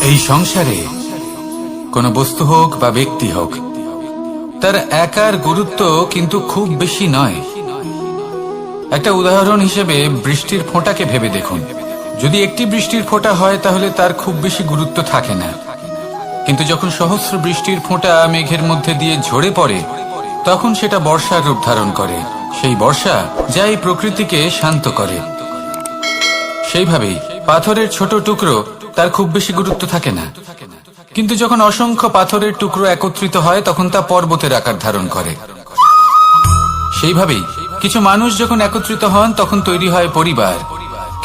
এই সংসারে কোনো বস্তু হোক বা ব্যক্তি হোক, তার একার গুরুত্ব কিন্তু খুব বেশি নয়। একটা উদাহরণ হিসেবে বৃষ্টির ফোঁটাকে ভেবে দেখুন। যদি একটি বৃষ্টির ফোঁটা হয় তাহলে তার খুব বেশি গুরুত্ব থাকে না, কিন্তু যখন সহস্র বৃষ্টির ফোঁটা মেঘের মধ্যে দিয়ে ঝরে পড়ে তখন সেটা বর্ষার রূপ ধারণ করে। সেই বর্ষা যা এই প্রকৃতিকে শান্ত করে। সেইভাবেই পাথরের ছোট টুকরো, তার খুব বেশি গুরুত্ব থাকে না, কিন্তু যখন অসংখ্য পাথরের টুকরো একত্রিত হয় তখন তা পর্বতের আকার ধারণ করে। সেইভাবেই কিছু মানুষ যখন একত্রিত হন তখন তৈরি হয় পরিবার,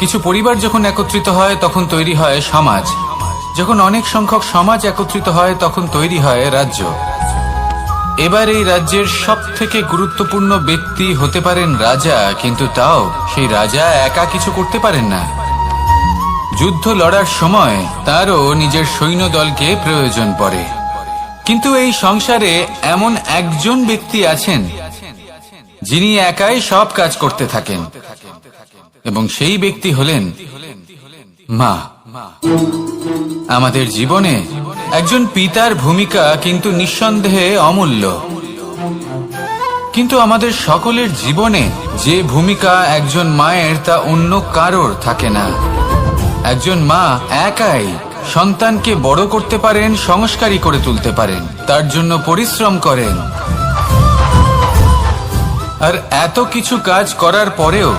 কিছু পরিবার যখন একত্রিত হয় তখন তৈরি হয় সমাজ, যখন অনেক সংখ্যক সমাজ একত্রিত হয় তখন তৈরি হয় রাজ্য। এবার এই রাজ্যের সব থেকে গুরুত্বপূর্ণ ব্যক্তি হতে পারেন রাজা, কিন্তু তাও সেই রাজা একা কিছু করতে পারেন না। যুদ্ধ লড়ার সময় তারও নিজের সৈন্যদলকে প্রয়োজন পড়ে। কিন্তু এই সংসারে এমন একজন ব্যক্তি আছেন যিনি একাই সব কাজ করতে থাকেন, এবং সেই ব্যক্তি হলেন মা। আমাদের জীবনে একজন পিতার ভূমিকা কিন্তু নিঃসন্দেহে অমূল্য, কিন্তু আমাদের সকলের জীবনে যে ভূমিকা একজন মায়ের তা অন্য কারোর থাকে না। একজন মা একাই সন্তানকে বড় করতে পারেন, সংস্কারী করে তুলতে পারেন, তার জন্য পরিশ্রম করেন। আর এত কিছু কাজ করার পরেও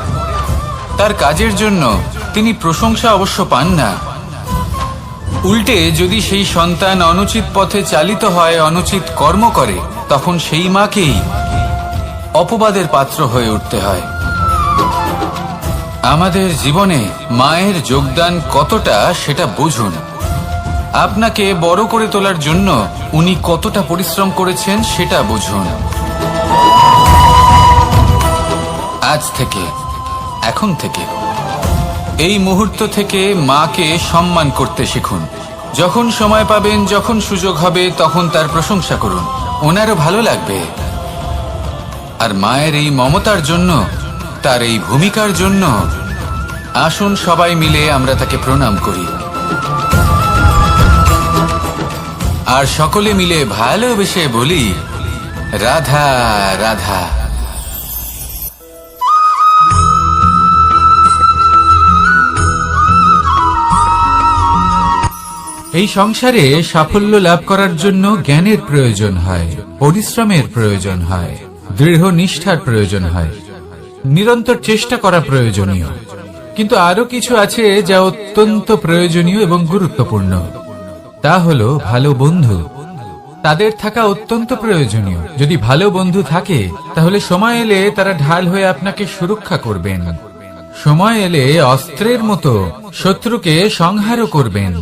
তার কাজের জন্য তিনি প্রশংসা অবশ্য পান না। উল্টে যদি সেই সন্তান অনুচিত পথে চালিত হয়, অনুচিত কর্ম করে, তখন সেই মাকেই অপবাদের পাত্র হয়ে উঠতে হয়। আমাদের জীবনে মায়ের যোগদান কতটা সেটা বুঝুন। আপনাকে বড় করে তোলার জন্য উনি কতটা পরিশ্রম করেছেন সেটা বুঝুন। আজ থেকে, এখন থেকে, এই মুহূর্ত থেকে মাকে সম্মান করতে শিখুন। যখন সময় পাবেন, যখন সুযোগ হবে, তখন তার প্রশংসা করুন, ওনারও ভালো লাগবে। আর মায়ের এই মমতার জন্য, তার এই ভূমিকার জন্য আসুন সবাই মিলে আমরা তাকে প্রণাম করি, আর সকলে মিলে ভালোবেসে বলি রাধা রাধা। এই সংসারে সাফল্য লাভ করার জন্য জ্ঞানের প্রয়োজন হয়, পরিশ্রমের প্রয়োজন হয়, দৃঢ় নিষ্ঠার প্রয়োজন হয়, নিরন্তর চেষ্টা করা প্রয়োজনীয়। কিন্তু আরো কিছু আছে যা অত্যন্ত প্রয়োজনীয় এবং গুরুত্বপূর্ণ। তা হলো ভালো বন্ধু। তাদের থাকা অত্যন্ত প্রয়োজনীয়। যদি ভালো বন্ধু থাকে তাহলে সময় এলে তারা ঢাল হয়ে আপনাকে সুরক্ষা করবেন। সময় এলে অস্ত্রের মতো শত্রুকে সংহারও করবেন।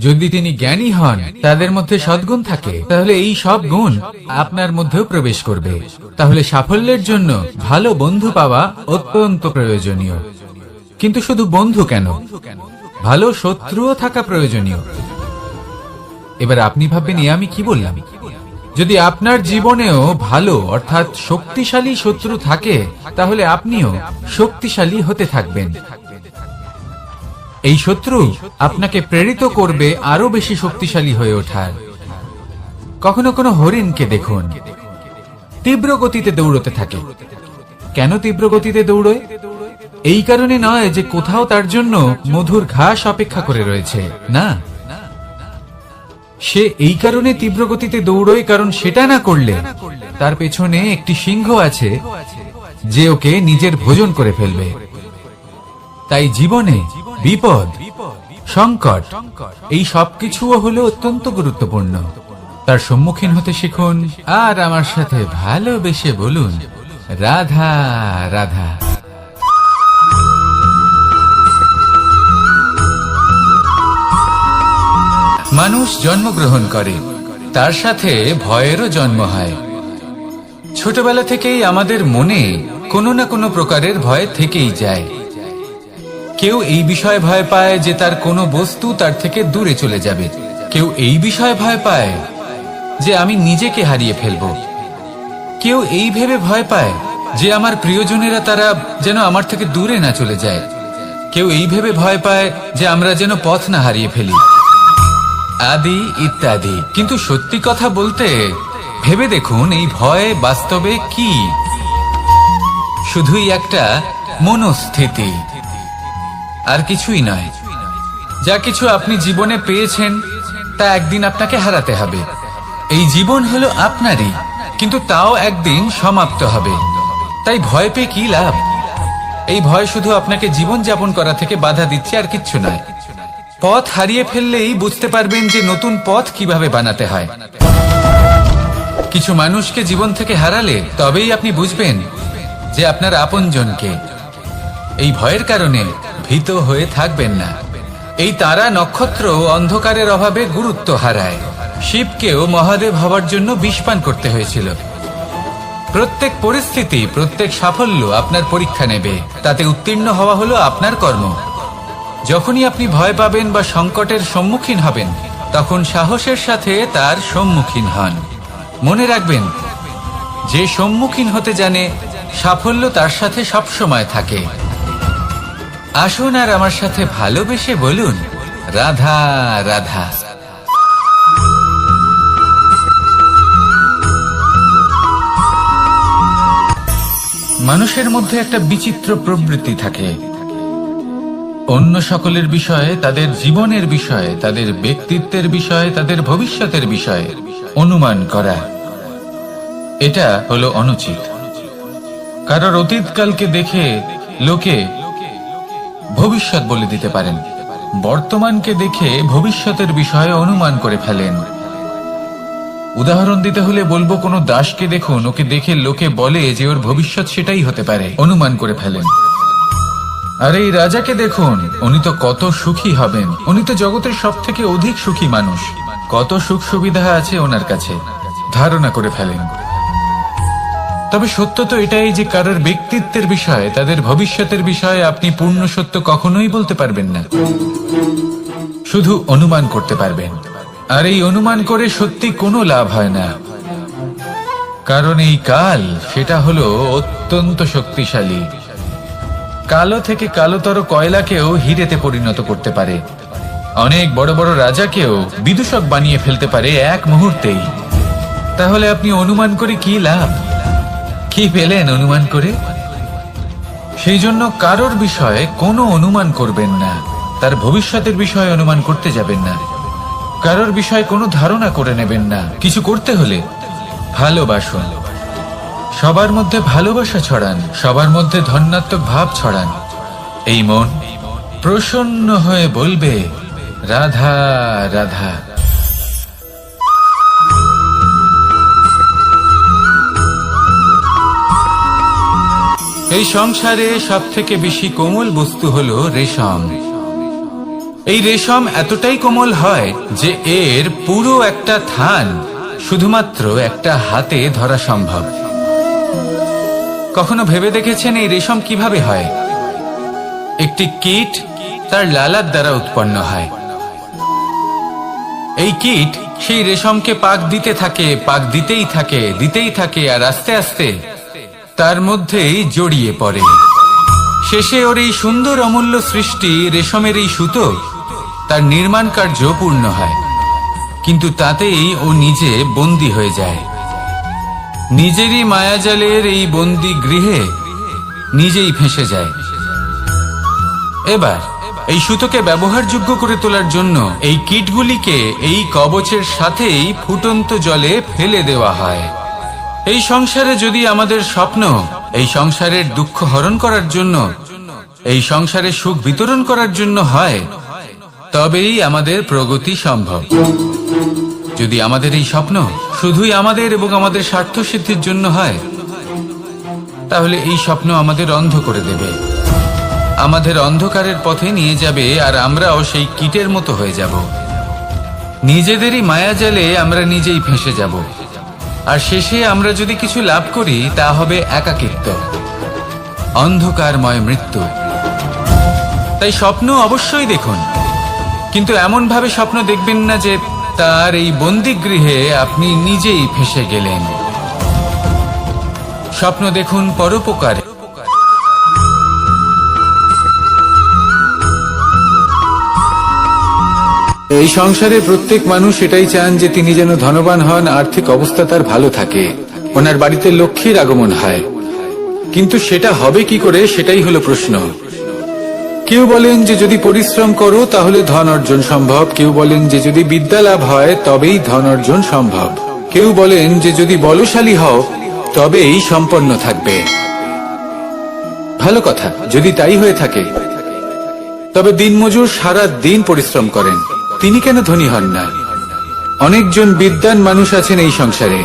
যদি তিনি জ্ঞানী হন, তাদের মধ্যে সদ্গুণ থাকে, তাহলে এই সব গুণ আপনার মধ্যেও প্রবেশ করবে। তাহলে সাফল্যের জন্য ভালো বন্ধু পাওয়া অত্যন্ত প্রয়োজনীয়। কিন্তু শুধু বন্ধু কেন, ভালো শত্রুও থাকা প্রয়োজনীয়। এবার আপনি ভাববেন, আমি কি বললাম? যদি আপনার জীবনেও ভালো অর্থাৎ শক্তিশালী শত্রু থাকে, তাহলে আপনিও শক্তিশালী হতে থাকবেন। এই শত্রু আপনাকে প্রেরিত করবে আরো বেশি শক্তিশালী হয়ে ওঠার। কখনো কোনো হরিণকে দেখুন, তীব্র গতিতে দৌড়তে থাকে। কেন তীব্র গতিতে দৌড়য়? এই কারণে নয় যে কোথাও তার জন্য মধুর ঘাস অপেক্ষা করে রয়েছে, না। সে এই কারণে তীব্র গতিতে দৌড়য় কারণ সেটা না করলে তার পেছনে একটি সিংহ আছে যে ওকে নিজের ভোজন করে ফেলবে। তাই জীবনে বিপদ, সংকট, এই সবকিছুও হলো অত্যন্ত গুরুত্বপূর্ণ। তার সম্মুখীন হতে শিখুন, আর আমার সাথে ভালোবেসে বলুন রাধা রাধা। মানুষ জন্মগ্রহণ করে, তার সাথে ভয়েরও জন্ম হয়। ছোটবেলা থেকেই আমাদের মনে কোনো না কোনো প্রকারের ভয় থেকেই যায়। কেউ এই বিষয়ে ভয় পায় যে তার কোনো বস্তু তার থেকে দূরে চলে যাবে। কেউ এই বিষয়ে ভয় পায় যে আমি নিজেকে হারিয়ে ফেলব। কেউ এই ভেবে ভয় পায় যে আমার প্রিয়জনেরা তারা যেন আমার থেকে দূরে না চলে যায়। কেউ এই ভেবে ভয় পায় যে আমরা যেন পথ না হারিয়ে ফেলি। আদি ইত্যাদি। কিন্তু সত্যি কথা বলতে ভেবে দেখুন, এই ভয় বাস্তবে কি? শুধুই একটা মনস্থিতি, আর কিছুই নয়। যা কিছু আপনি জীবনে পেয়েছেন তা একদিন আপনাকে হারাতে হবে। এই জীবন হলো আপনারই, কিন্তু তাও একদিন সমাপ্ত হবে। তাই ভয় পেয়ে কি লাভ? এই ভয় শুধু আপনাকে জীবন যাপন করা থেকে বাধা দিচ্ছে, আর কিচ্ছু নয়। পথ হারিয়ে ফেললেই বুঝতে পারবেন যে নতুন পথ কিভাবে বানাতে হয়। কিছু মানুষকে জীবন থেকে হারালে তবেই আপনি বুঝবেন যে আপনার আপনজনকে। এই ভয়ের কারণে ভীত হয়ে থাকবেন না। এই তারা নক্ষত্র অন্ধকারের অভাবে গুরুত্ব হারায়। শিবকেও মহাদেব হওয়ার জন্য বিষপান করতে হয়েছিল। প্রত্যেক পরিস্থিতি, প্রত্যেক সাফল্য আপনার পরীক্ষা নেবে। তাতে উত্তীর্ণ হওয়া হলো আপনার কর্ম। যখনই আপনি ভয় পাবেন বা সংকটের সম্মুখীন হবেন, তখন সাহসের সাথে তার সম্মুখীন হন। মনে রাখবেন, যে সম্মুখীন হতে জানে, সাফল্য তার সাথে সবসময় থাকে। আসুন আর আমার সাথে ভালোবেসে বলুন, রাধা রাধা। মানুষের মধ্যে একটা বিচিত্র প্রবৃত্তি থাকে। অন্য সকলের বিষয়ে, তাদের জীবনের বিষয়ে, তাদের ব্যক্তিত্বের বিষয়ে, তাদের ভবিষ্যতের বিষয়ে অনুমান করা। এটা হলো অনুচিত। কারোর অতীতকালকে দেখে লোকে ভবিষ্যৎ বলে দিতে পারেন। বর্তমানকে দেখে ভবিষ্যতের বিষয়ে অনুমান করে ফেলেন। উদাহরণ দিতে হলে বলবো, কোনো দাসকে দেখুন, ওকে দেখে লোকে বলে যে ওর ভবিষ্যৎ সেটাই হতে পারে, অনুমান করে ফেলেন। আর এই রাজাকে দেখুন, উনি তো কত সুখী হবেন, উনি তো জগতের সব থেকে অধিক সুখী মানুষ, কত সুখ সুবিধা আছে ওনার কাছে, ধারণা করে ফেলেন। তবে সত্য তো এটাই যে কারোর ব্যক্তিত্বের বিষয়ে, তাদের ভবিষ্যতের বিষয়ে আপনি পূর্ণ সত্য কখনোই বলতে পারবেন না, শুধু অনুমান করতে পারবেন। আর এই অনুমান করে সত্যি কোনো লাভ হয় না, কারণ এই কাল সেটা হলো অত্যন্ত শক্তিশালী। কালো থেকে কালোতর কয়লাকেও হিরেতে পরিণত করতে পারে। অনেক বড় বড় রাজাকেও বিদূষক বানিয়ে ফেলতে পারে এক মুহূর্তেই। তাহলে আপনি অনুমান করে কি লাভ? কি পেলেন অনুমান করে? সেই জন্য কারোর বিষয়ে কোনো অনুমান করবেন না। তার ভবিষ্যতের বিষয়ে অনুমান করতে যাবেন না। কারোর বিষয়ে কোনো ধারণা করে নেবেন না। কিছু করতে হলে ভালোবাসুন, সবার মধ্যে ভালোবাসা ছড়ান, সবার মধ্যে ধন্যাত্মক ভাব ছড়ান। এই মন প্রসন্ন হয়ে বলবে, রাধা রাধা। এই সংসারে সব থেকে বেশি কোমল বস্তু হলো রেশম। এই রেশম এতটাই কোমল হয় যে এর পুরো একটা থান শুধুমাত্র একটা হাতে ধরা সম্ভব। কখনো ভেবে দেখেছেন এই রেশম কিভাবে হয়? একটি কীট তার লালার দ্বারা উৎপন্ন হয়। এই কীট সেই রেশমকে পাক দিতে থাকে, পাক দিতেই থাকে, দিতেই থাকে, আর আস্তে আস্তে তার মধ্যেই জড়িয়ে পড়ে। শেষে ওর এই সুন্দর অমূল্য সৃষ্টি রেশমের এই সুতো, তার নির্মাণ কার্য পূর্ণ হয়। কিন্তু তাতেই ও নিজে বন্দী হয়ে যায়। নিজেরই মায়াজালের এই বন্দী গৃহে নিজেই ফেঁসে যায়। এবার এই সুতোকে ব্যবহারযোগ্য করে তোলার জন্য এই কীটগুলিকে এই কবচের সাথেই ফুটন্ত জলে ফেলে দেওয়া হয়। এই সংসারে যদি আমাদের স্বপ্ন এই সংসারের দুঃখ হরণ করার জন্য, এই সংসারে সুখ বিতরণ করার জন্য হয়, তবেই আমাদের প্রগতি সম্ভব। যদি আমাদের এই স্বপ্ন শুধুই আমাদের এবং আমাদের স্বার্থ সিদ্ধির জন্য হয়, তাহলে এই স্বপ্ন আমাদের অন্ধ করে দেবে, আমাদের অন্ধকারের পথে নিয়ে যাবে, আর আমরাও সেই কীটের মতো হয়ে যাব। নিজেদেরই মায়াজালে আমরা নিজেই ফেঁসে যাব। আর শেষে আমরা যদি কিছু লাভ করি, তা হবে একাকিত্ব, অন্ধকারময় মৃত্যু। তাই স্বপ্ন অবশ্যই দেখুন, কিন্তু এমন ভাবে স্বপ্ন দেখবেন না যে তার এই বন্দিগৃহে আপনি নিজেই ফেঁসে গেলেন। স্বপ্ন দেখুন পরোপকারে। এই সংসারে প্রত্যেক মানুষ এটাই চান যে তিনি যেন ধনবান হন, আর্থিক অবস্থা তার ভালো থাকে, ওনার বাড়িতে লক্ষ্মীর আগমন হয়। কিন্তু সেটা হবে কি করে, সেটাই হলো প্রশ্ন। কেউ বলেন যে যদি পরিশ্রম করো তাহলে ধন অর্জন সম্ভব, কেউ বলেন যে যদি বিদ্যা লাভ হয় তবেই ধন অর্জন সম্ভব, কেউ বলেন যে যদি বলশালী হও তবেই সম্পন্ন থাকবে। ভালো কথা, যদি তাই হয়ে থাকে তবে দিনমজুর সারা দিন পরিশ্রম করেন, তিনি কেন ধনী হন না? অনেকজন বিদ্বান মানুষ আছেন এই সংসারে,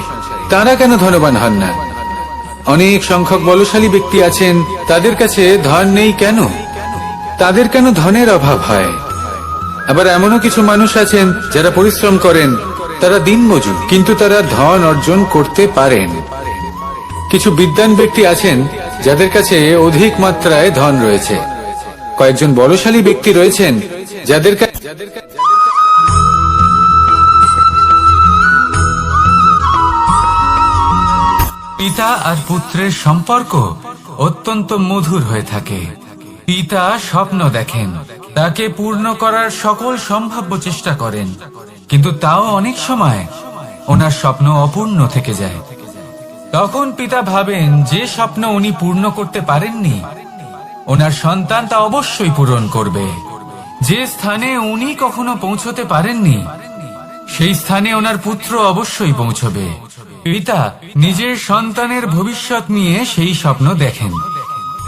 তারা কেন ধনবান হন না? অনেক সংখ্যক বলশালী ব্যক্তি আছেন, তাদের কাছে ধন নেই কেন? তাদের কেন ধনের অভাব হয়? আবার এমনও কিছু মানুষ আছেন যারা পরিশ্রম করেন, তারা দিনমজুর, কিন্তু তারা ধন অর্জন করতে পারেন। কিছু বিদ্বান ব্যক্তি আছেন যাদের কাছে অধিক মাত্রায় ধন রয়েছে, কয়েকজন বলশালী ব্যক্তি রয়েছেন যাদের পিতা আর পুত্রের সম্পর্ক অত্যন্ত মধুর হয়ে থাকে। পিতা স্বপ্ন দেখেন, তাকে পূর্ণ করার সকল সম্ভাব্য চেষ্টা করেন, কিন্তু তাও অনেক সময় ওনার স্বপ্ন অপূর্ণ থেকে যায়। তখন পিতা ভাবেন যে স্বপ্ন উনি পূর্ণ করতে পারেননি, ওনার সন্তান তা অবশ্যই পূরণ করবে। যে স্থানে উনি কখনো পৌঁছতে পারেননি, সেই স্থানে ওনার পুত্র অবশ্যই পৌঁছবে। পিতা নিজের সন্তানের ভবিষ্যৎ নিয়ে সেই স্বপ্ন দেখেন,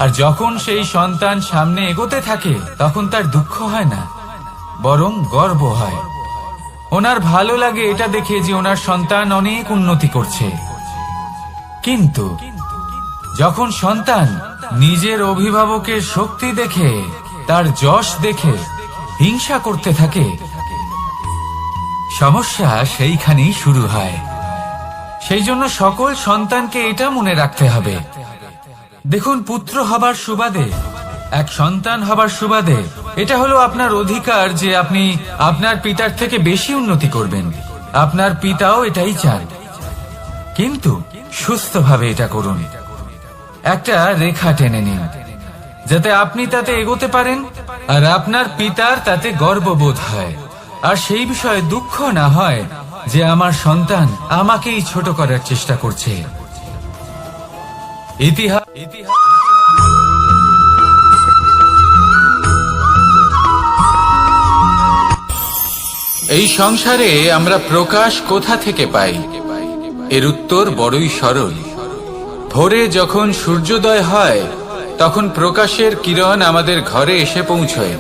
আর যখন সেই সন্তান সামনে এগোতে থাকে তখন তার দুঃখ হয় না, বরং গর্ব হয়। ওনার ভালো লাগে এটা দেখে যে ওনার সন্তান অনেক উন্নতি করছে। কিন্তু যখন সন্তান নিজের অভিভাবকের শক্তি দেখে, তার যশ দেখে হিংসা করতে থাকে, সমস্যা সেইখানেই শুরু হয়। সেই জন্য সকল সন্তানকে এটা মনে রাখতে হবে, দেখুন, পুত্র হবার সুবাদে, এক সন্তান হবার সুবাদে এটা হলো আপনার অধিকার যে আপনি আপনার পিতার থেকে বেশি উন্নতি করবেন। আপনার পিতাও এটাই চান, কিন্তু সুস্থভাবে এটা করুন। একটা রেখা টেনে নিন যাতে আপনি তাতে এগোতে পারেন আর আপনার পিতার তাতে গর্ববোধ হয়, আর সেই বিষয়ে দুঃখ না হয় যে আমার সন্তান আমাকেই ছোট করার চেষ্টা করছে। এই সংসারে আমরা প্রকাশ কোথা থেকে পাই? এর উত্তর বড়ই সরল। ভোরে যখন সূর্যোদয় হয় তখন প্রকাশের কিরণ আমাদের ঘরে এসে পৌঁছয়,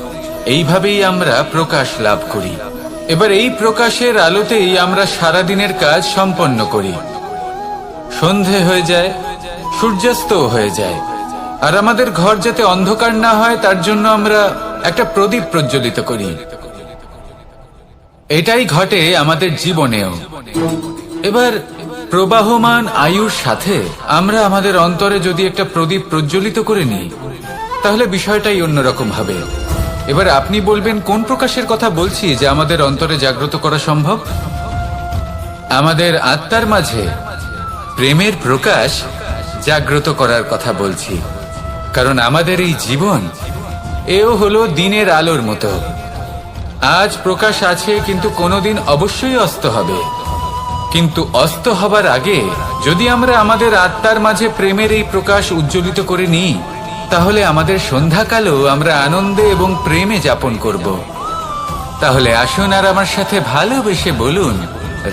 এইভাবেই আমরা প্রকাশ লাভ করি। এবার এই প্রকাশের আলোতেই আমরা সারাদিনের কাজ সম্পন্ন করি। সন্ধে হয়ে যায়, সূর্যাস্ত হয়ে যায়, আর আমাদের ঘর যাতে অন্ধকার না হয় তার জন্য আমরা একটা প্রদীপ প্রজ্বলিত করি। এটাই ঘটে আমাদের জীবনেও। এবার প্রবাহমান আয়ুর সাথে আমরা আমাদের অন্তরে যদি একটা প্রদীপ প্রজ্বলিত করে নিই, তাহলে বিষয়টাই অন্যরকম হবে। এবার আপনি বলবেন কোন প্রকাশের কথা বলছি যে আমাদের অন্তরে জাগ্রত করা সম্ভব? আমাদের আত্মার মাঝে প্রেমের প্রকাশ জাগ্রত করার কথা বলছি, কারণ আমাদের এই জীবন এও হলো দিনের আলোর মতো। আজ প্রকাশ আছে, কিন্তু কোনোদিন অবশ্যই অস্ত হবে। কিন্তু অস্ত হবার আগে যদি আমরা আমাদের আত্মার মাঝে প্রেমের এই প্রকাশ উজ্জ্বলিত করে নিই, তাহলে আমাদের সন্ধ্যাকালও আমরা আনন্দে এবং প্রেমে যাপন করব। তাহলে আসুন আর আমার সাথে ভালোবেসে বলুন,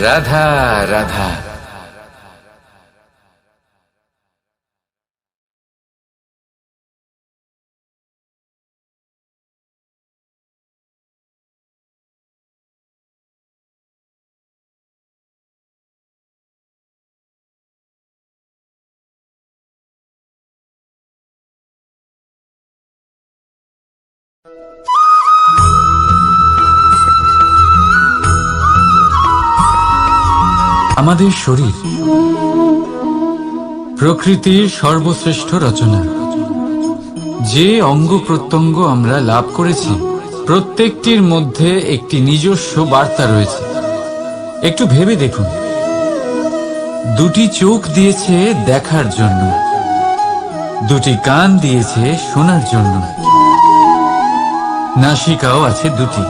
রাধা রাধা। আমাদের শরীর প্রকৃতির সর্বশ্রেষ্ঠ রচনা। যে অঙ্গ প্রত্যঙ্গ আমরা লাভ করেছি প্রত্যেকটির মধ্যে একটি নিজস্ব বার্তা রয়েছে। একটু ভেবে দেখুন, দুটি চোখ দিয়েছে দেখার জন্য, দুটি কান দিয়েছে শোনার জন্য, নাসিকাও আছে দুটি,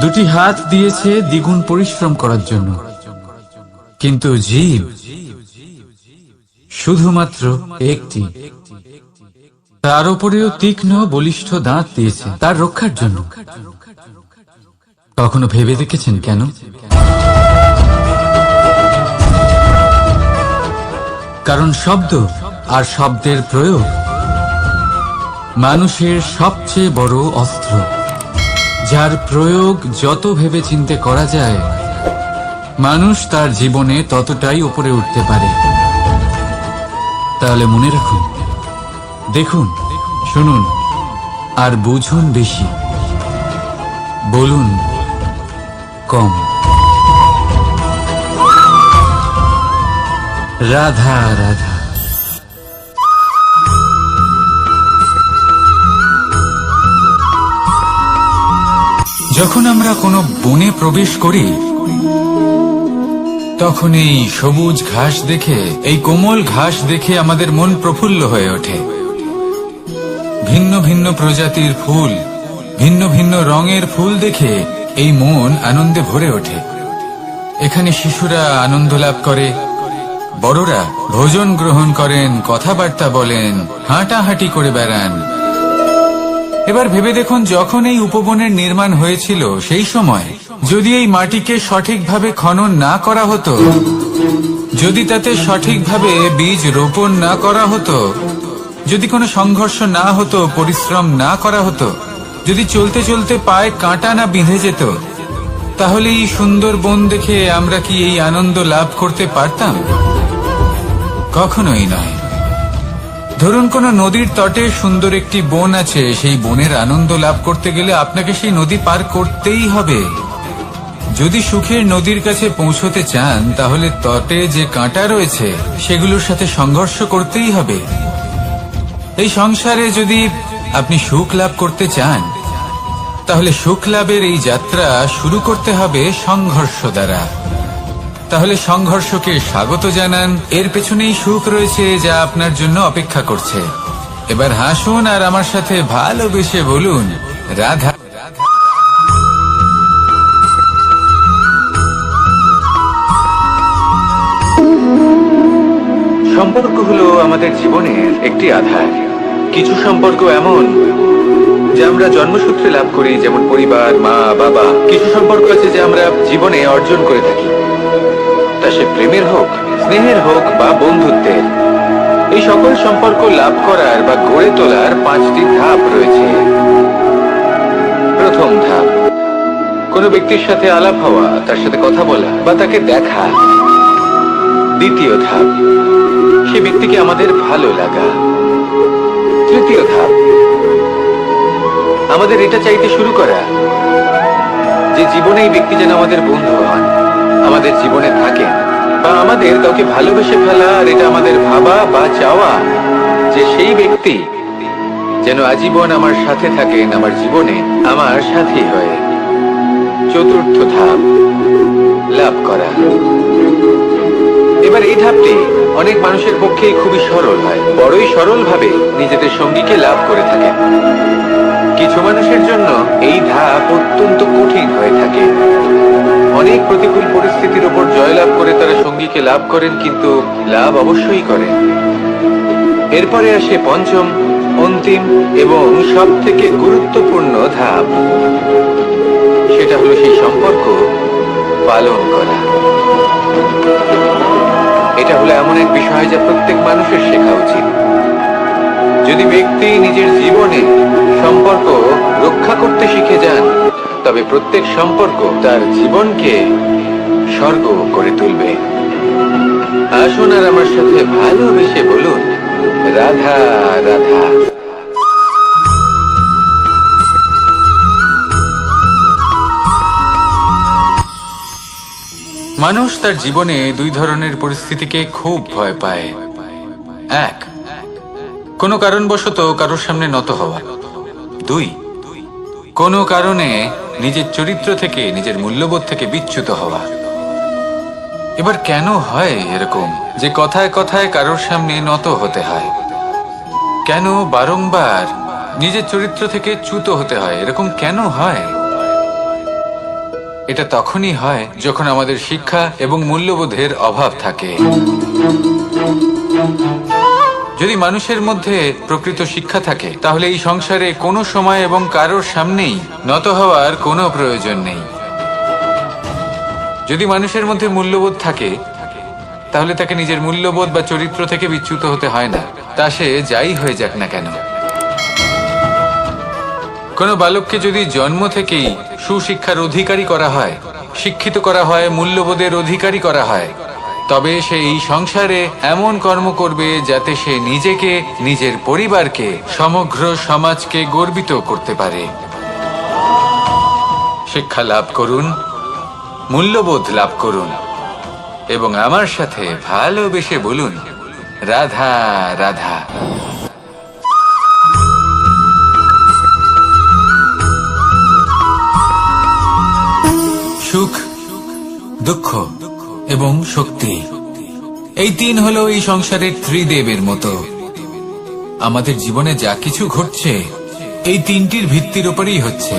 দুটি হাত দিয়েছে দ্বিগুণ পরিশ্রম করার জন্য, কিন্তু জীব শুধুমাত্র একটি। তার উপরেও তীক্ষ্ণ বলিষ্ঠ দাঁত দিয়েছে তার রক্ষার জন্য। কখনো ভেবে দেখেছেন কেন? কারণ শব্দ আর শব্দের প্রয়োগ মানুষের সবচেয়ে বড় অস্ত্র, যার প্রয়োগ যত ভেবে চিন্তে করা যায় মানুষ তার জীবনে ততটাই উপরে উঠতে পারে। তাহলে মনে রাখুন, দেখুন, শুনুন আর বুঝুন বেশি, বলুন কম। রাধা রাধা। যখন আমরা কোনো বনে প্রবেশ করি তখন এই সবুজ ঘাস দেখে, এই কোমল ঘাস দেখে আমাদের মন প্রফুল্ল হয়ে ওঠে। ভিন্ন ভিন্ন প্রজাতির ফুল, ভিন্ন ভিন্ন রঙের ফুল দেখে এই মন আনন্দে ভরে ওঠে। এখানে শিশুরা আনন্দ লাভ করে, বড়রা ভোজন গ্রহণ করেন, কথাবার্তা বলেন, হাঁটাহাঁটি করে বেড়ান। এবার ভেবে দেখুন, যখন এই উপবনের নির্মাণ হয়েছিল সেই সময় যদি এই মাটিকে সঠিকভাবে খনন না করা হতো, যদি তাতে সঠিকভাবে বীজ রোপণ না করা হতো, যদি কোনো সংঘর্ষ না হতো, পরিশ্রম না করা হতো, যদি চলতে চলতে পায়ে কাঁটা না বিঁধে যেত, তাহলে এই সুন্দর বন দেখে আমরা কি এই আনন্দ লাভ করতে পারতাম? কখনোই নয়। ধরুন কোনো নদীর তটে সুন্দর একটি বন আছে, সেই বনের আনন্দ লাভ করতে গেলে আপনাকে সেই নদী পার করতেই হবে। যদি সুখের নদীর কাছে পৌঁছতে চান তাহলে তটে যে কাঁটা রয়েছে সেগুলোর সাথে সংঘর্ষ করতেই হবে। এই সংসারে যদি আপনি সুখ লাভ করতে চান তাহলে সুখ লাভের এই যাত্রা শুরু করতে হবে সংঘর্ষ দ্বারা। তাহলে সংঘর্ষকে স্বাগত জানান, এর পেছনেই সুখ রয়েছে যা আপনার জন্য অপেক্ষা করছে। এবার হাসুন আর আমার সাথে ভালোবেসে বলুন রাধা। সম্পর্ক হলো আমাদের জীবনের একটি আধার। কিছু সম্পর্ক এমন যা আমরা জন্মসূত্রে লাভ করি, যেমন পরিবার, মা, বাবা। কিছু সম্পর্ক আছে যা আমরা জীবনে অর্জন করে থাকি, তা সে প্রেমের হোক, স্নেহের হোক বা বন্ধুত্বের। এই সকল সম্পর্ক লাভ করার বা গড়ে তোলার 5টি ধাপ রয়েছে। প্রথম ধাপ, কোনো ব্যক্তির সাথে আলাপ হওয়া, তার সাথে কথা বলা বা তাকে দেখা। দ্বিতীয় ধাপ, সে ব্যক্তিকে আমাদের ভালো লাগা। তৃতীয় ধাপ, আমাদের এটা চাইতে শুরু করা যে জীবনে এই ব্যক্তি যেন আমাদের বন্ধু হন, আমাদের জীবনে থাকেন, বা আমাদের কাউকে ভালোবেসে ফেলা আর এটা আমাদের ভাবা বা চাওয়া যে সেই ব্যক্তি যেন আজীবন আমার সাথে থাকেন, আমার জীবনে আমার সাথী হয়ে। চতুর্থ ধাপ, লাভ করা। এবার এই ধাপটি অনেক মানুষের পক্ষেই খুবই সরল হয়, বড়ই সরল ভাবে নিজেদের সঙ্গীকে লাভ করে থাকে। কিছু মানুষের জন্য এই ধাপ অত্যন্ত কঠিন হয়ে থাকে। অনেক প্রতিকূল পরিস্থিতির উপর জয়লাভ করে তারা সঙ্গীকে লাভ করেন, কিন্তু লাভ অবশ্যই করেন। এরপরে আসে পঞ্চম, অন্তিম এবং সব থেকে গুরুত্বপূর্ণ ধাপ। সেটা হলো সেই সম্পর্ক পালন করা। এটা হলো এমন এক বিষয় যা প্রত্যেক মানুষের শেখা উচিত। যদি ব্যক্তি নিজের জীবনে সম্পর্ক রক্ষা করতে শিখে যান, তবে প্রত্যেক সম্পর্ক তার জীবনকে স্বর্গ করে তুলবে। আসুন আর আমার সাথে ভালোবেসে বলুন রাধা রাধা। মানুষ তার জীবনে দুই ধরনের পরিস্থিতিকে খুব ভয় পায়। এক, কোনো কারণবশত কারোর সামনে নত হওয়া। দুই, কোনো কারণে নিজের চরিত্র থেকে, নিজের মূল্যবোধ থেকে বিচ্যুত হওয়া। এবার কেন হয় এরকম যে কথায় কথায় কারোর সামনে নত হতে হয়? কেন বারংবার নিজের চরিত্র থেকে চ্যুত হতে হয়? এরকম কেন হয়? এটা তখনই হয় যখন আমাদের শিক্ষা এবং মূল্যবোধের অভাব থাকে। যদি মানুষের মধ্যে প্রকৃত শিক্ষা থাকে তাহলে এই সংসারে কোনো সময় এবং কারোর সামনেই নত হওয়ার কোনো প্রয়োজন নেই। যদি মানুষের মধ্যে মূল্যবোধ থাকে তাহলে তাকে নিজের মূল্যবোধ বা চরিত্র থেকে বিচ্যুত হতে হয় না, তা সে যাই হয়ে যাক না কেন। কোনো বালককে যদি জন্ম থেকেই সুশিক্ষার অধিকারী করা হয়, শিক্ষিত করা হয়, মূল্যবোধের অধিকারী করা হয়, তবে সে এই সংসারে এমন কর্ম করবে যাতে সে নিজেকে, নিজের পরিবারকে, সমগ্র সমাজকে গর্বিত করতে পারে। শিক্ষা লাভ করুন, মূল্যবোধ লাভ করুন এবং আমার সাথে ভালোবেসে বলুন, রাধা রাধা। সুখ, দুঃখ এবং শক্তি, এই তিন হলো এই সংসারের ত্রিদেবের মতো। আমাদের জীবনে যা কিছু ঘটছে এই তিনটির ভিত্তির উপরেই হচ্ছে।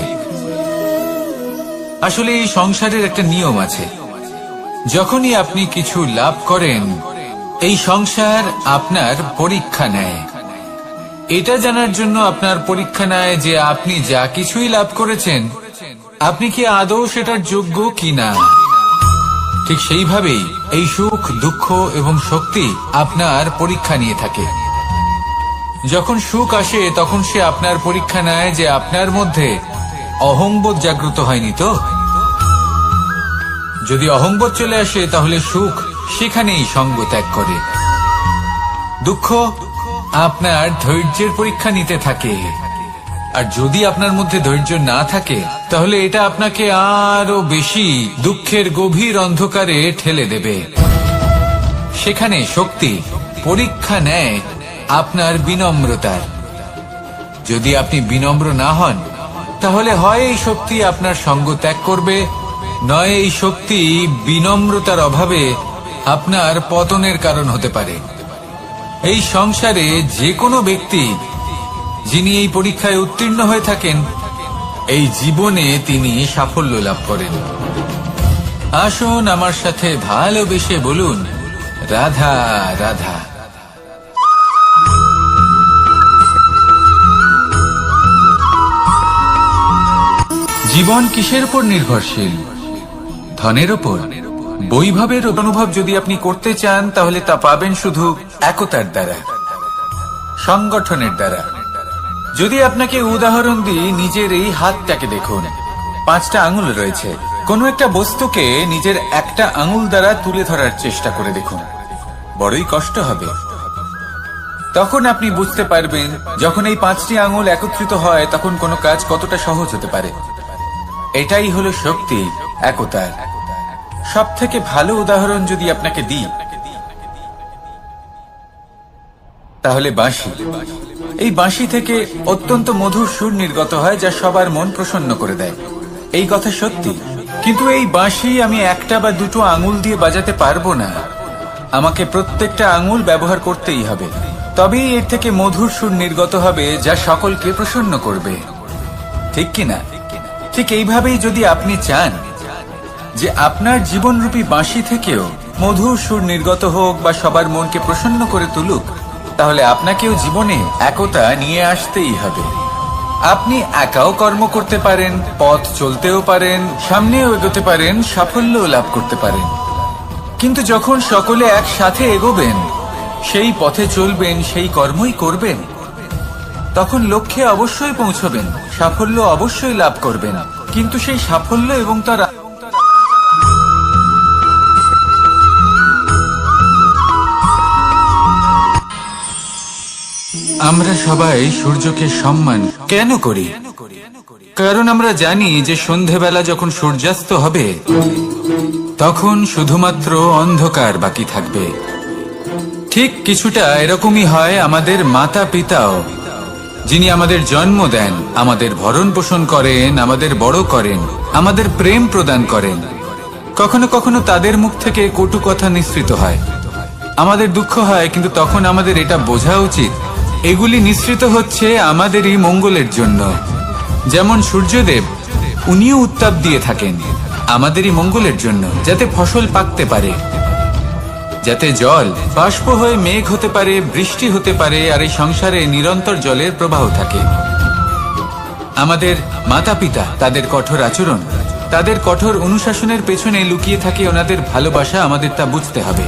আসলে এই সংসারের একটা নিয়ম আছে, যখনই আপনি কিছু লাভ করেন এই সংসার আপনার পরীক্ষা নেয়। এটা জানার জন্য আপনার পরীক্ষা নেয় যে আপনি যা কিছুই লাভ করেছেন আপনি কি আদৌ সেটার যোগ্য কিনা। ঠিক সেইভাবেই এই সুখ, দুঃখ এবং শক্তি আপনার পরীক্ষা নিয়ে থাকে। যখন সুখ আসে তখন সে আপনার পরীক্ষা নেয় যে আপনার মধ্যে অহংবোধ জাগ্রত হয়নি তো। যদি অহংবোধ চলে আসে তাহলে সুখ সেখানেই সঙ্গ ত্যাগ করে। দুঃখ আপনার ধৈর্যের পরীক্ষা নিতে থাকে, আর যদি আপনার মধ্যে ধৈর্য না থাকে তাহলে এটা আপনাকে আরো বেশি দুঃখের গভীর অন্ধকারে ঠেলে দেবে। সেখানে শক্তি পরীক্ষা নেয় আপনার বিনম্রতার। যদি আপনি বিনম্র না হন তাহলে হয় এই শক্তি আপনার সঙ্গ ত্যাগ করবে, নয় এই শক্তি বিনম্রতার অভাবে আপনার পতনের কারণ হতে পারে। এই সংসারে যে কোনো ব্যক্তি যিনি এই পরীক্ষায় উত্তীর্ণ হয়ে থাকেন এই জীবনে তিনি সাফল্য লাভ করেন। আসুন আমার সাথে ভালোবেসে বলুন, রাধা রাধা। জীবন কিসের উপর নির্ভরশীল? ধনের উপর। বৈভবের অনুভব যদি আপনি করতে চান তাহলে তা পাবেন শুধু একতার দ্বারা, সংগঠনের দ্বারা। যদি আপনাকে উদাহরণ দিই, নিজের এই হাতটাকে দেখুন, 5টা আঙুল রয়েছে। কোনো একটা বস্তুকে নিজের একটা আঙুল দ্বারা তুলে ধরার চেষ্টা করে দেখুন, বড়ই কষ্ট হবে। তখন আপনি বুঝতে পারবেন যখন এই 5টি আঙুল একত্রিত হয় তখন কোনো কাজ কতটা সহজ হতে পারে। এটাই হলো শক্তি, একতার। সব থেকে ভালো উদাহরণ যদি আপনাকে দিই তাহলে বাঁশি। এই বাঁশি থেকে অত্যন্ত মধুর সুর নির্গত হয় যা সবার মন প্রসন্ন করে দেয়। এই কথা সত্যি, কিন্তু এই বাঁশি আমি একটা বা দুটো আঙুল দিয়ে বাজাতে পারবো না। আমাকে প্রত্যেকটা আঙুল ব্যবহার করতেই হবে, তবেই এর থেকে মধুর সুর নির্গত হবে যা সকলকে প্রসন্ন করবে, ঠিক কিনা? ঠিক এইভাবেই যদি আপনি চান যে আপনার জীবনরূপী বাঁশি থেকেও মধুর সুর নির্গত হোক বা সবার মনকে প্রসন্ন করে তুলুক, তাহলে আপনাকেও জীবনে একতা নিয়ে আসতেই হবে। আপনি একাও কর্ম করতে পারেন, পথ চলতেও পারেন, সামনেও এগোতে পারেন, সাফল্যও লাভ করতে পারেন। কিন্তু যখন সকলে একসাথে এগোবেন, সেই পথে চলবেন, সেই কর্মই করবেন, তখন লক্ষ্যে অবশ্যই পৌঁছবেন, সাফল্য অবশ্যই লাভ করবেন। কিন্তু সেই সাফল্য এবং তার আমরা সবাই সূর্যকে সম্মান কেন করি? কারণ আমরা জানি যে সন্ধেবেলা যখন সূর্যাস্ত হবে তখন শুধুমাত্র অন্ধকার বাকি থাকবে। ঠিক কিছুটা এরকমই হয় আমাদের মাতা পিতাও, যিনি আমাদের জন্ম দেন, আমাদের ভরণ পোষণ করেন, আমাদের বড় করেন, আমাদের প্রেম প্রদান করেন। কখনো কখনো তাদের মুখ থেকে কটু কথা নিঃসৃত হয়, আমাদের দুঃখ হয়, কিন্তু তখন আমাদের এটা বোঝা উচিত এগুলি নিঃসৃত হচ্ছে আমাদেরই মঙ্গলের জন্য। যেমন সূর্যদেব, উনিও উত্তাপ দিয়ে থাকেন, আমাদেরই মঙ্গলের জন্য, যাতে ফসল পাকতে পারে, যাতে জল বাষ্প হয়ে মেঘ হতে পারে, বৃষ্টি হতে পারে, আর এই সংসারে নিরন্তর জলের প্রবাহ থাকে। আমাদের মাতা পিতা, তাদের কঠোর আচরণ, তাদের কঠোর অনুশাসনের পেছনে লুকিয়ে থাকে ওনাদের ভালোবাসা। আমাদের তা বুঝতে হবে,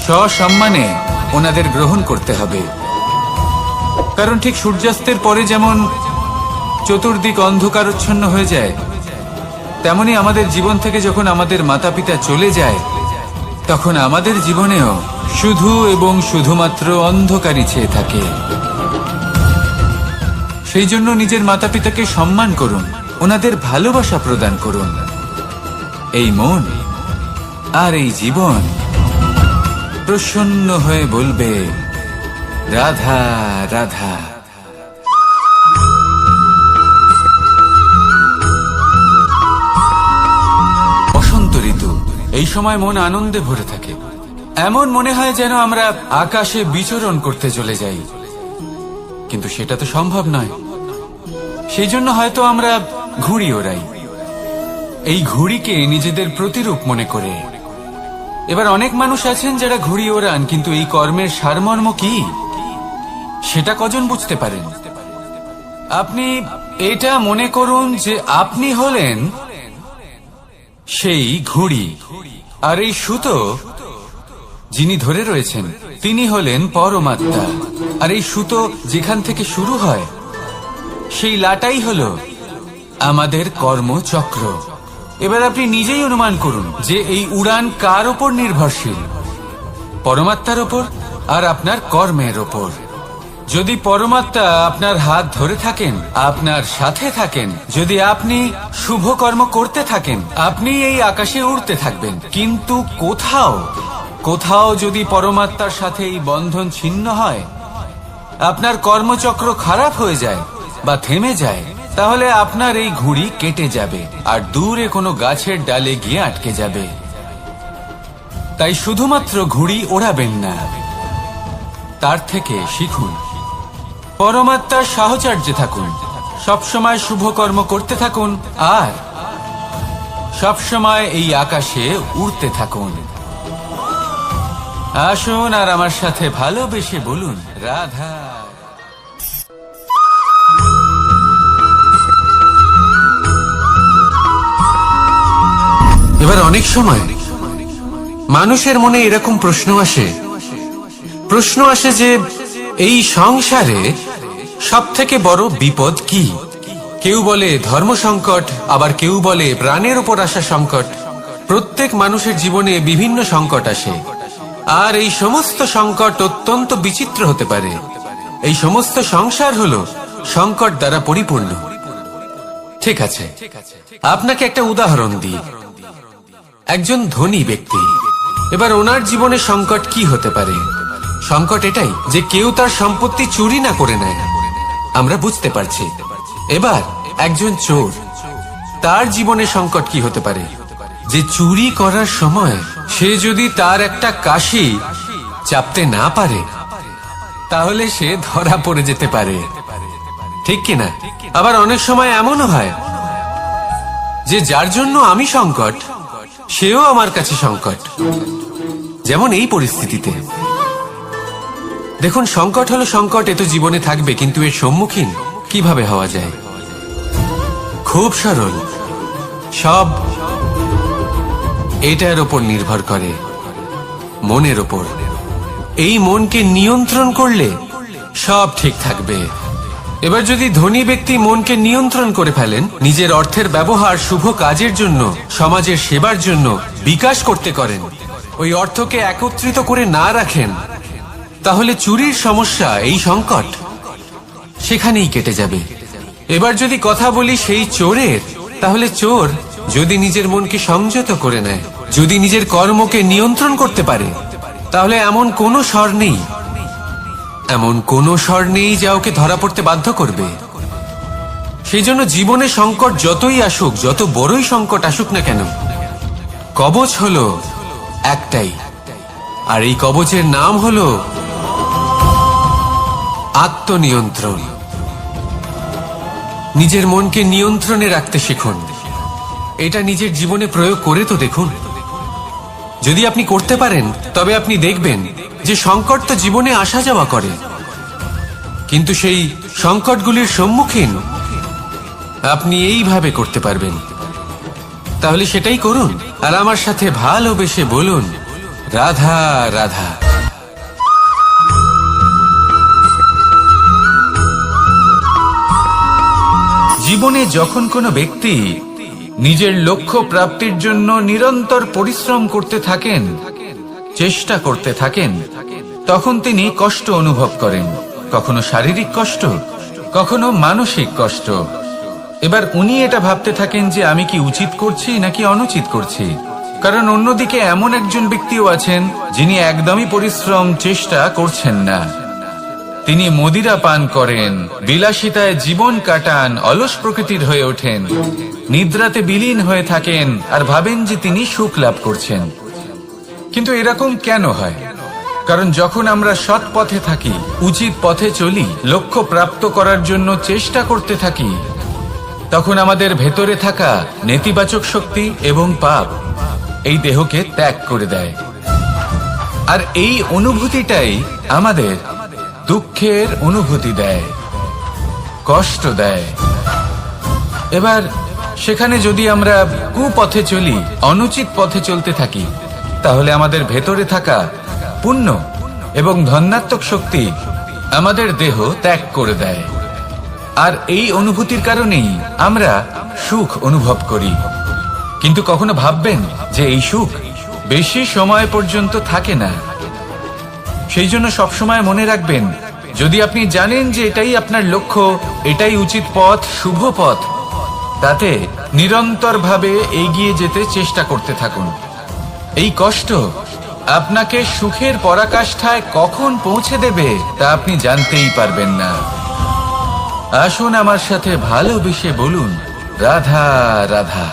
সসম্মানে ওনাদের গ্রহণ করতে হবে। কারণ ঠিক সূর্যাস্তের পরে যেমন চতুর্দিক অন্ধকারচ্ছন্ন হয়ে যায়, তেমনি আমাদের জীবন থেকে যখন আমাদের মাতা পিতা চলে যায়, তখন আমাদের জীবনেও শুধু এবং শুধুমাত্র অন্ধকারই ছেয়ে থাকে। সেই জন্য নিজের মাতা পিতাকে সম্মান করুন, ওনাদের ভালোবাসা প্রদান করুন। এই মন আর এই জীবন প্রসন্ন হয়ে বলবে, রাধা রাধা। বসন্ত ঋতু, এই সময় মন আনন্দে ভরে থাকে। এমন মনে হয় যেন আমরা আকাশে বিচরণ করতে চলে যাই, কিন্তু সেটা তো সম্ভব নয়। সেই জন্য হয়তো আমরা ঘুড়ি ওড়াই, এই ঘুড়িকে নিজেদের প্রতিরূপ মনে করে। এবার অনেক মানুষ আছেন যারা ঘুড়ি ওড়ান, কিন্তু এই কর্মের সারমর্ম কি সেটা কজন বুঝতে পারেন? আপনি এটা মনে করুন যে আপনি হলেন সেই ঘুড়ি, আর এই সুতো যিনি ধরে রয়েছেন তিনি হলেন পরমাত্মা। আর এই সুতো যেখান থেকে শুরু হয়, সেই লাটাই হলো আমাদের কর্মচক্র। এবার আপনি নিজেই অনুমান করুন যে এই উড়ান কার ওপর নির্ভরশীল, পরমাত্মার ওপর আর আপনার কর্মের ওপর। যদি পরমাত্মা আপনার হাত ধরে থাকেন, আপনার সাথে থাকেন, যদি আপনি শুভ কর্ম করতে থাকেন, আপনি এই আকাশে উড়তে থাকবেন। কিন্তু কোথাও কোথাও যদি পরমাত্মার সাথে এই বন্ধন ছিন্ন হয়, আপনার কর্মচক্র খারাপ হয়ে যায় বা থেমে যায়, তাহলে আপনার এই ঘুড়ি কেটে যাবে আর দূরে কোনো গাছের ডালে গিয়ে আটকে যাবে। তাই শুধুমাত্র ঘুড়ি ওড়াবেন না, তার থেকে শিখুন, পরমাত্মার সাহচর্যে থাকুন, সবসময় শুভ কর্ম করতে থাকুন আর সবসময় এই আকাশে উড়তে থাকুন। আসুন আর আমার সাথে ভালোবেসে বলুন, রাধা। এবার অনেক সময় মানুষের মনে এরকম প্রশ্ন আসে যে এই সংসারে সবথেকে বড় বিপদ কি? কেউ বলে ধর্ম সংকট, আবার কেউ বলে প্রাণের উপর আসা সংকট। প্রত্যেক মানুষের জীবনে বিভিন্ন সংকট আসে, আর এই সমস্ত সংকট অত্যন্ত বিচিত্র হতে পারে। এই সমস্ত সংসার হলো সংকট দ্বারা পরিপূর্ণ। ঠিক আছে, আপনাকে একটা উদাহরণ দিই। একজন ধনী ব্যক্তি, এবার ওনার জীবনে সংকট কি হতে পারে? সংকট এটাই যে কেউ তার সম্পত্তি চুরি না করে নেয়, আমরা বুঝতে পারছি। এবার একজন চোর, তার জীবনে সংকট কি হতে পারে? যে চুরি করার সময় সে যদি তার একটা কাশি চাপতে না পারে, তাহলে সে ধরা পড়ে যেতে পারে, ঠিক কিনা? আবার অনেক সময় এমনও হয় যে যার জন্য আমি সংকট, সেও আমার কাছে সংকট। যেমন এই পরিস্থিতিতে দেখুন, সংকট হলো সংকট, এ তো জীবনে থাকবে, কিন্তু এর সম্মুখীন কিভাবে হওয়া যায়? খুব সরল, সব এটার ওপর নির্ভর করে, মনের ওপর। এই মনকে নিয়ন্ত্রণ করলে সব ঠিক থাকবে। এবার যদি ধনী ব্যক্তি মনকে নিয়ন্ত্রণ করে ফেলেন, নিজের অর্থের ব্যবহার শুভ কাজের জন্য, সমাজের সেবার জন্য বিকাশ করতে করেন, ওই অর্থকে একত্রিত করে না রাখেন, তাহলে চুরির সমস্যা, এই সংকট সেখানেই কেটে যাবে। এবার যদি কথা বলি সেই চোরের, তাহলে চোর যদি নিজের মনকে সংযত করে নেয়, যদি নিজের কর্মকে নিয়ন্ত্রণ করতে পারে, তাহলে এমন কোনো স্বর নেই, এমন কোনো স্বর নেই যা ওকে ধরা পড়তে বাধ্য করবে। সেই জন্য জীবনে সংকট যতই আসুক, যত বড়ই সংকট আসুক না কেন, কবচ হলো একটাই, আর এই কবচের নাম হলো আত্মনিয়ন্ত্রণ। নিজের মনকে নিয়ন্ত্রণে রাখতে শিখুন। এটা নিজের জীবনে প্রয়োগ করে তো দেখুন। যদি আপনি করতে পারেন তবে আপনি দেখবেন যে সংকট তো জীবনে আসা যাওয়া করে, কিন্তু সেই সংকটগুলির সম্মুখীন আপনি এইভাবে করতে পারবেন। তাহলে সেটাই করুন আর আমার সাথে ভালোবেসে বলুন, রাধা রাধা। জীবনে যখন কোনো ব্যক্তি নিজের লক্ষ্য প্রাপ্তির জন্য নিরন্তর পরিশ্রম করতে থাকেন, চেষ্টা করতে থাকেন, তখন তিনি কষ্ট অনুভব করেন, কখনো শারীরিক কষ্ট, কখনো মানসিক কষ্ট। এবার উনি এটা ভাবতে থাকেন যে আমি কি উচিত করছি নাকি অনুচিত করছি। কারণ অন্যদিকে এমন একজন ব্যক্তিও আছেন যিনি একদমই পরিশ্রম চেষ্টা করছেন না। তিনি মদিরা পান করেন, বিলাসিতায় জীবন কাটান, অলস প্রকৃতির হয়ে ওঠেন, নিদ্রাতে বিলীন হয়ে থাকেন আর ভাবেন যে তিনি সুখ লাভ করছেন। কিন্তু এরকম কেন হয়? কারণ যখন আমরা সৎ পথে থাকি, উচিত পথে চলি, লক্ষ্য প্রাপ্ত করার জন্য চেষ্টা করতে থাকি, তখন আমাদের ভেতরে থাকা নেতিবাচক শক্তি এবং পাপ এই দেহকে ত্যাগ করে দেয়। আর এই অনুভূতিটাই আমাদের দুঃখের অনুভূতি দেয়, কষ্ট দেয়। এবার সেখানে যদি আমরা কুপথে চলি, অনুচিত পথে চলতে থাকি, তাহলে আমাদের ভেতরে থাকা পুণ্য এবং ধনাত্মক শক্তি আমাদের দেহ ত্যাগ করে দেয়। আর এই অনুভূতির কারণেই আমরা সুখ অনুভব করি। কিন্তু কখনো ভাববেন যে এই সুখ বেশি সময় পর্যন্ত থাকে না। সেই জন্য সবসময় মনে রাখবেন, যদি আপনি জানেন যে এটাই আপনার লক্ষ্য, এটাই উচিত পথ, শুভ পথ, তাতে নিরন্তরভাবে এগিয়ে যেতে চেষ্টা করতে থাকুন। এই কষ্ট আপনাকে সুখের পরাকাষ্ঠায় কখন পৌঁছে দেবে তা আপনি জানতেই পারবেন না। আসুন আমার সাথে ভালোবেসে বলুন, রাধা রাধা।